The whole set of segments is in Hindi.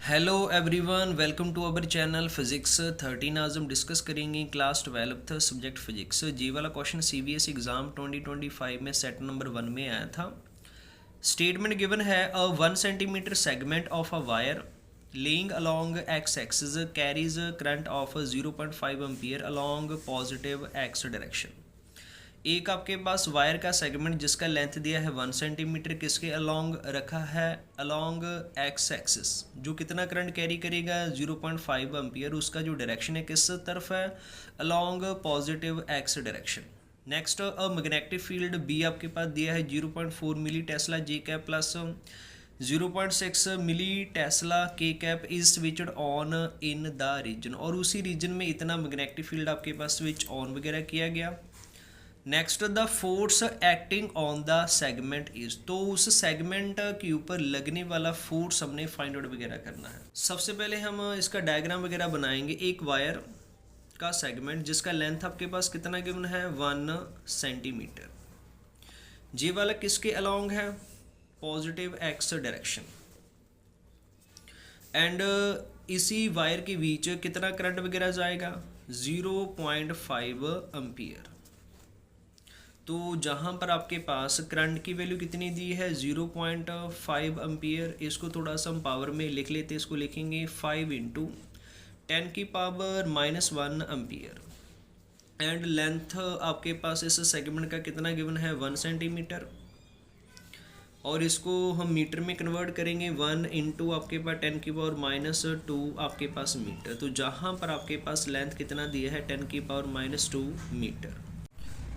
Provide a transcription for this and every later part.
Hello everyone, welcome to our channel physics 13। आज हम डिस्कस करेंगे क्लास 12th सब्जेक्ट फिजिक्स। जी वाला क्वेश्चन CBS एग्ज़ाम 2025 में सेट नंबर 1 में आया था। स्टेटमेंट गिवन है अ 1 centimetre segment of a wire laying along x axis carries current of 0.5 ampere along positive x direction. एक आपके पास वायर का सेगमेंट जिसका लेंथ दिया है 1 सेंटीमीटर, किसके अलोंग रखा है, अलोंग एक्स एक्सिस, जो कितना करंट कैरी करेगा 0.5 एम्पियर। उसका जो डायरेक्शन है किस तरफ है, along positive x direction. Next a magnetic field B आपके पास दिया है 0.4 milli tesla j cap plus 0.6 milli tesla k cap is switched on in the region, और उसी रीजन में इतना मैग्नेटिक फील्ड आपके पास स्विच ऑन वगैरह किया गया। Next the force acting on the segment is, तो उस सेगमेंट के ऊपर लगने वाला फोर्स हमने फाइंड आउट वगैरह करना है। सबसे पहले हम इसका डायग्राम वगैरह बनाएंगे। एक वायर का सेगमेंट जिसका लेंथ आपके पास कितना गिवन है 1 सेंटीमीटर, ये वाला किसके अलोंग है, पॉजिटिव एक्स डायरेक्शन। एंड इसी वायर के बीच कितना करंट वगैरह जाएगा 0.5 एम्पियर। तो जहाँ पर आपके पास करंट की वैल्यू कितनी दी है 0.5 एम्पियर, इसको थोड़ा सा हम पावर में लिख लेते हैं। इसको लिखेंगे 5 × 10⁻⁻1 एम्पियर। एंड लेंथ आपके पास इस सेगमेंट का कितना गिवन है 1 सेंटीमीटर, और इसको हम मीटर में कन्वर्ट करेंगे 1 × आपके पास 10⁻2 आपके पास मीटर। तो जहाँ पर आपके पास लेंथ कितना दिया है 10⁻2 मीटर।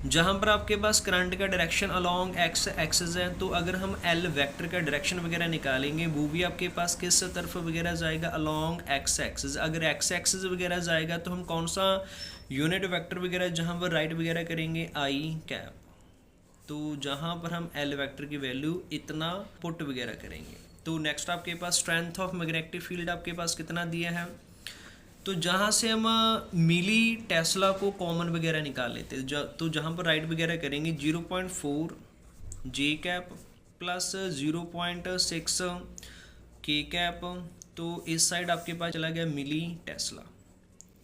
जहाँ पर आपके पास करंट का डायरेक्शन अलोंग एक्स एक्सिस है, तो अगर हम एल वेक्टर का डायरेक्शन वगैरह निकालेंगे वो भी आपके पास किस तरफ वगैरह जाएगा, अलोंग एक्स एक्सिस। अगर एक्स एक्सिस वगैरह जाएगा तो हम कौन सा यूनिट वेक्टर वगैरह जहाँ पर राइट वगैरह करेंगे आई कैप। तो जहाँ पर हम एल वेक्टर की वैल्यू इतना पुट वगैरह करेंगे। तो नेक्स्ट आपके पास स्ट्रेंथ ऑफ मैग्नेटिक फील्ड आपके पास कितना दिया है, तो जहाँ से हम मिली टेस्ला को कॉमन वगैरह निकाल लेते हैं। तो जहाँ पर राइट वगैरह करेंगे 0.4 जे कैप प्लस 0.6 के कैप, तो इस साइड आपके पास चला गया मिली टेस्ला।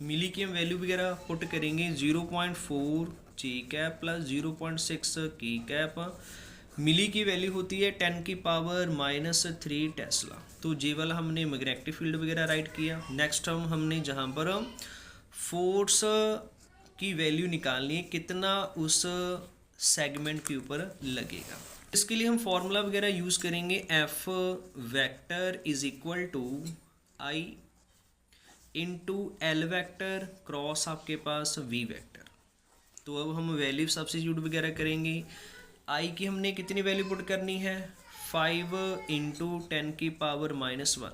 मिली की हम वैल्यू वगैरह पुट करेंगे 0.4 जे कैप प्लस 0.6 के कैप। मिली की वैल्यू होती है 10⁻³ टेस्ला। तो जे वाला हमने मैग्नेटिक फील्ड वगैरह राइट किया। नेक्स्ट हमने जहाँ पर फोर्स की वैल्यू निकालनी है, कितना उस सेगमेंट के ऊपर लगेगा। इसके लिए हम फॉर्मूला वगैरह यूज़ करेंगे F vector is equal to I into L vector cross आपके पास वी वेक्टर। तो अब हम वैल्यू सब्स्टिट्यूट वगैरह करेंगे। आई की हमने कितनी वैल्यू पुट करनी है 5 × 10⁻⁻1।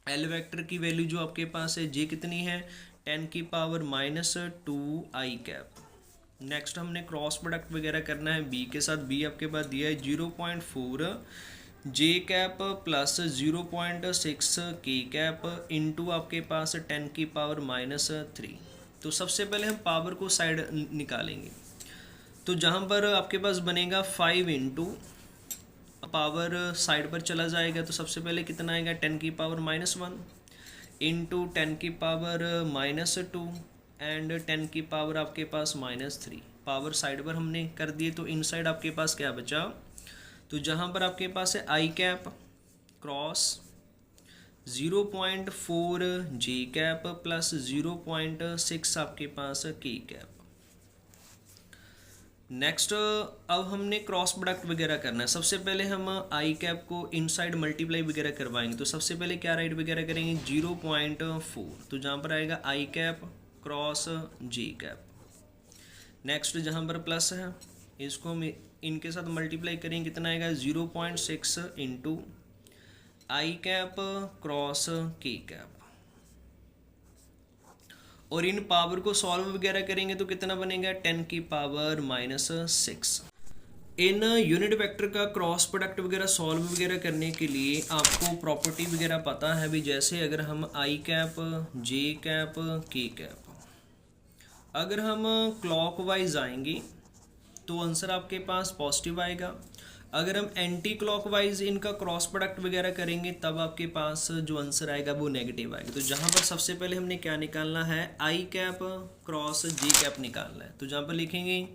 एल वेक्टर की वैल्यू जो आपके पास है जे कितनी है 10⁻2 आई कैप। नेक्स्ट हमने क्रॉस प्रोडक्ट वगैरह करना है बी के साथ। बी आपके पास दिया है 0.4 जे कैप प्लस 0.6 के कैप इंटू आपके पास 10⁻3। तो सबसे पहले हम पावर को साइड निकालेंगे। तो जहाँ पर आपके पास बनेगा 5 × पावर साइड पर चला जाएगा, तो सबसे पहले कितना आएगा 10⁻1 इंटू 10⁻2 एंड 10 आपके पास -3। पावर साइड पर हमने कर दिए, तो इन साइड आपके पास क्या बचा, तो जहाँ पर आपके पास है आई कैप क्रॉस 0.4 जे कैप प्लस 0.6 आपके पास के कैप। नेक्स्ट अब हमने क्रॉस प्रोडक्ट वगैरह करना है। सबसे पहले हम आई कैप को इनसाइड मल्टीप्लाई वगैरह करवाएंगे। तो सबसे पहले क्या राइट वगैरह करेंगे 0.4, तो जहाँ पर आएगा आई कैप क्रॉस जी कैप। नेक्स्ट जहाँ पर प्लस है इसको हम इनके साथ मल्टीप्लाई करेंगे, कितना आएगा 0.6 इंटू आई कैप क्रॉस के कैप। और इन पावर को सॉल्व वगैरह करेंगे तो कितना बनेगा 10⁻6। इन यूनिट वेक्टर का क्रॉस प्रोडक्ट वगैरह सॉल्व वगैरह करने के लिए आपको प्रॉपर्टी वगैरह पता है भी। जैसे अगर हम आई कैप जे कैप के कैप, अगर हम क्लॉकवाइज आएंगे तो आंसर आपके पास पॉजिटिव आएगा। अगर हम एंटी क्लॉकवाइज इनका क्रॉस प्रोडक्ट वगैरह करेंगे तब आपके पास जो आंसर आएगा वो नेगेटिव आएगा। तो जहाँ पर सबसे पहले हमने क्या निकालना है, आई कैप क्रॉस जी कैप निकालना है। तो जहाँ पर लिखेंगे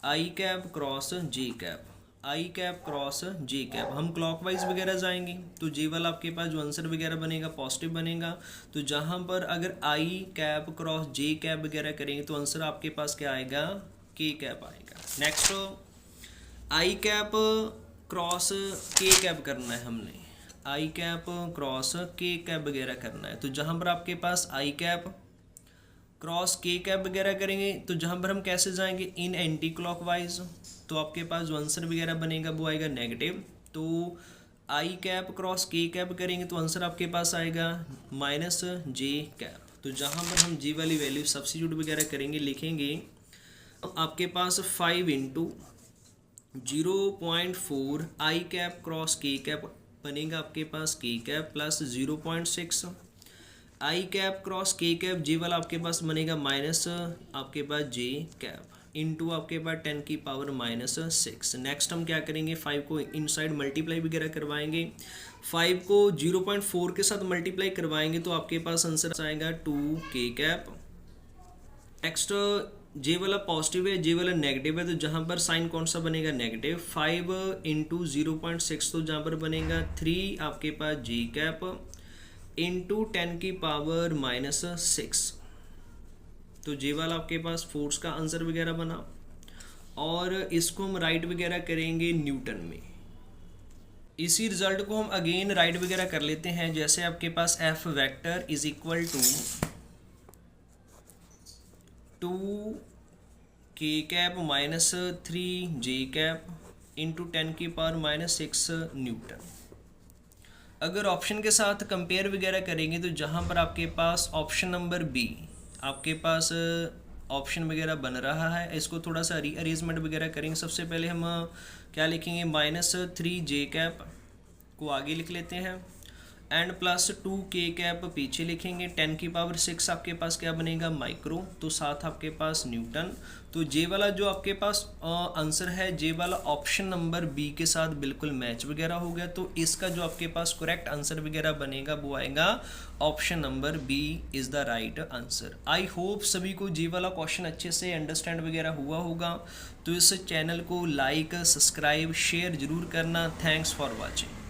आई कैप क्रॉस जी कैप, आई कैप क्रॉस जी कैप। हम क्लॉकवाइज वगैरह जाएंगे तो जी वाला आपके पास जो आंसर वगैरह बनेगा पॉजिटिव बनेगा। तो जहाँ पर अगर आई कैप क्रॉस जे कैप वगैरह करेंगे तो आंसर आपके पास क्या आएगा, के कैप आएगा। नेक्स्ट आई कैप क्रॉस के कैप करना है हमने, आई कैप क्रॉस के कैप वगैरह करना है। तो जहाँ पर आपके पास आई कैप क्रॉस के कैप वगैरह करेंगे तो जहाँ पर हम कैसे जाएंगे, इन एंटी क्लॉकवाइज, तो आपके पास जो आंसर वगैरह बनेगा वो आएगा नेगेटिव। तो आई कैप क्रॉस के कैप करेंगे तो आंसर आपके पास आएगा माइनस जे कैप। तो जहाँ पर हम जी वाली वैल्यू सब्स्टिट्यूट वगैरह करेंगे, लिखेंगे आपके पास 5 इंटू 0.4 आई कैप क्रॉस के कैप बनेगा आपके पास के कैप प्लस 0.6 आई कैप क्रॉस के कैप जे वाला आपके पास बनेगा माइनस आपके पास जे कैप इनटू आपके पास 10 की पावर माइनस 6। नेक्स्ट हम क्या करेंगे, 5 को इनसाइड मल्टीप्लाई वगैरह करवाएंगे। 5 को 0.4 के साथ मल्टीप्लाई करवाएंगे तो आपके पास आंसर आएगा 2 के कैप। नेक्स्ट जे वाला पॉजिटिव है, जे वाला नेगेटिव है, तो जहाँ पर साइन कौन सा बनेगा, नेगेटिव। 5 इंटू 0.6 तो जहाँ पर बनेगा 3 आपके पास जे कैप इंटू 10 की पावर माइनस 6। तो जे वाला आपके पास फोर्स का आंसर वगैरह बना और इसको हम राइट वगैरह करेंगे न्यूटन में। इसी रिजल्ट को हम अगेन राइट वगैरह कर लेते हैं। जैसे आपके पास F vector is equal to 2 के cap minus 3 J cap into 10 की पावर माइनस 6 न्यूटन। अगर ऑप्शन के साथ कंपेयर वगैरह करेंगे तो जहाँ पर आपके पास ऑप्शन नंबर बी आपके पास ऑप्शन वगैरह बन रहा है, इसको थोड़ा सा रीअरेंजमेंट वगैरह करेंगे। सबसे पहले हम क्या लिखेंगे, माइनस 3 जे कैप को आगे लिख लेते हैं एंड प्लस 2 के कैप पीछे लिखेंगे। 10 की पावर 6 आपके पास क्या बनेगा, माइक्रो, तो साथ आपके पास न्यूटन। तो जे वाला जो आपके पास आंसर है, जे वाला ऑप्शन नंबर बी के साथ बिल्कुल मैच वगैरह हो गया। तो इसका जो आपके पास करेक्ट आंसर वगैरह बनेगा वो आएगा option number B is the right answer. I hope सभी को जे वाला क्वेश्चन अच्छे से अंडरस्टैंड वगैरह हुआ होगा। तो इस चैनल को लाइक, सब्सक्राइब, शेयर ज़रूर करना। Thanks for watching.